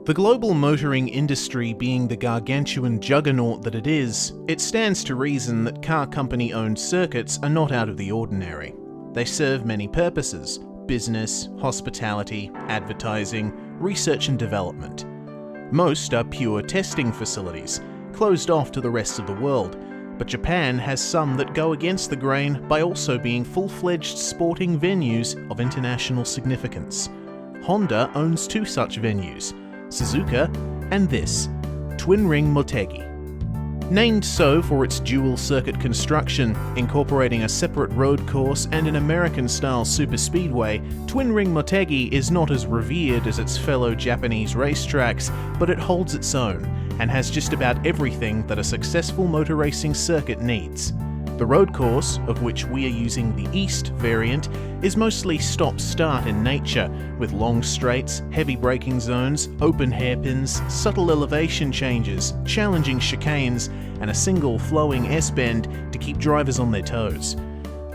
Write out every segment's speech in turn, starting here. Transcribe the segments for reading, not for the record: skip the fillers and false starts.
The global motoring industry being the gargantuan juggernaut that it is, it stands to reason that car company-owned circuits are not out of the ordinary. They serve many purposes: business, hospitality, advertising, research and development. Most are pure testing facilities, closed off to the rest of the world, but Japan has some that go against the grain by also being full-fledged sporting venues of international significance. Honda owns two such venues, Suzuka and this, Twin Ring Motegi. Named so for its dual-circuit construction, incorporating a separate road course and an American-style superspeedway, Twin Ring Motegi is not as revered as its fellow Japanese racetracks, but it holds its own, and has just about everything that a successful motor racing circuit needs. The road course, of which we are using the East variant, is mostly stop-start in nature, with long straights, heavy braking zones, open hairpins, subtle elevation changes, challenging chicanes, and a single flowing S-bend to keep drivers on their toes.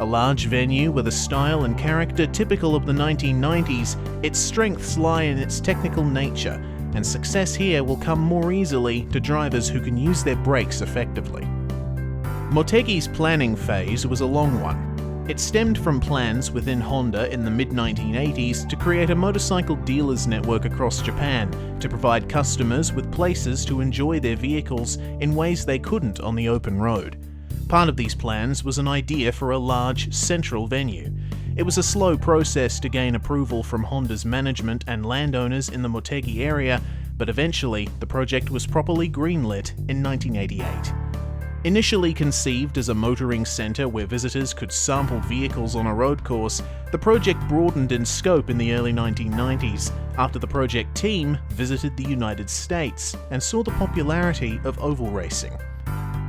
A large venue with a style and character typical of the 1990s, its strengths lie in its technical nature, and success here will come more easily to drivers who can use their brakes effectively. Motegi's planning phase was a long one. It stemmed from plans within Honda in the mid-1980s to create a motorcycle dealers network across Japan to provide customers with places to enjoy their vehicles in ways they couldn't on the open road. Part of these plans was an idea for a large, central venue. It was a slow process to gain approval from Honda's management and landowners in the Motegi area, but eventually the project was properly greenlit in 1988. Initially conceived as a motoring centre where visitors could sample vehicles on a road course, the project broadened in scope in the early 1990s after the project team visited the United States and saw the popularity of oval racing.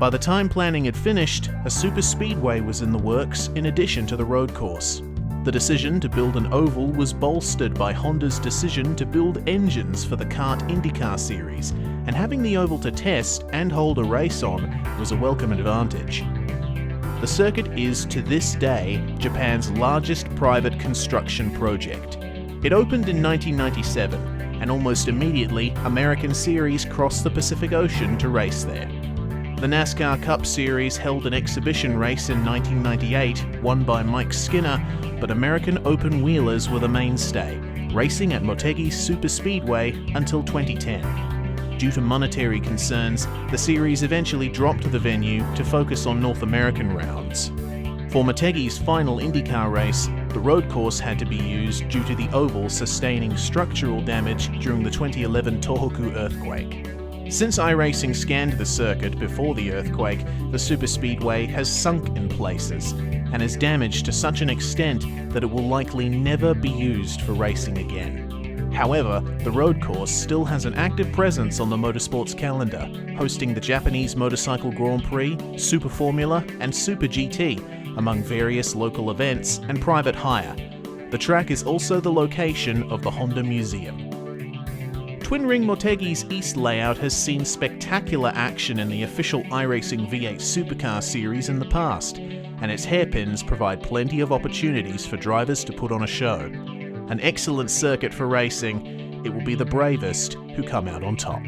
By the time planning had finished, a superspeedway was in the works in addition to the road course. The decision to build an oval was bolstered by Honda's decision to build engines for the kart IndyCar series, and having the oval to test and hold a race on was a welcome advantage. The circuit is, to this day, Japan's largest private construction project. It opened in 1997, and almost immediately, American series crossed the Pacific Ocean to race there. The NASCAR Cup Series held an exhibition race in 1998, won by Mike Skinner, but American open wheelers were the mainstay, racing at Motegi's Superspeedway until 2010. Due to monetary concerns, the series eventually dropped the venue to focus on North American rounds. For Motegi's final IndyCar race, the road course had to be used due to the oval sustaining structural damage during the 2011 Tohoku earthquake. Since iRacing scanned the circuit before the earthquake, the superspeedway has sunk in places and is damaged to such an extent that it will likely never be used for racing again. However, the road course still has an active presence on the motorsports calendar, hosting the Japanese Motorcycle Grand Prix, Super Formula, and Super GT, among various local events and private hire. The track is also the location of the Honda Museum. Twin Ring Motegi's East layout has seen spectacular action in the official iRacing V8 Supercar series in the past, and its hairpins provide plenty of opportunities for drivers to put on a show. An excellent circuit for racing, it will be the bravest who come out on top.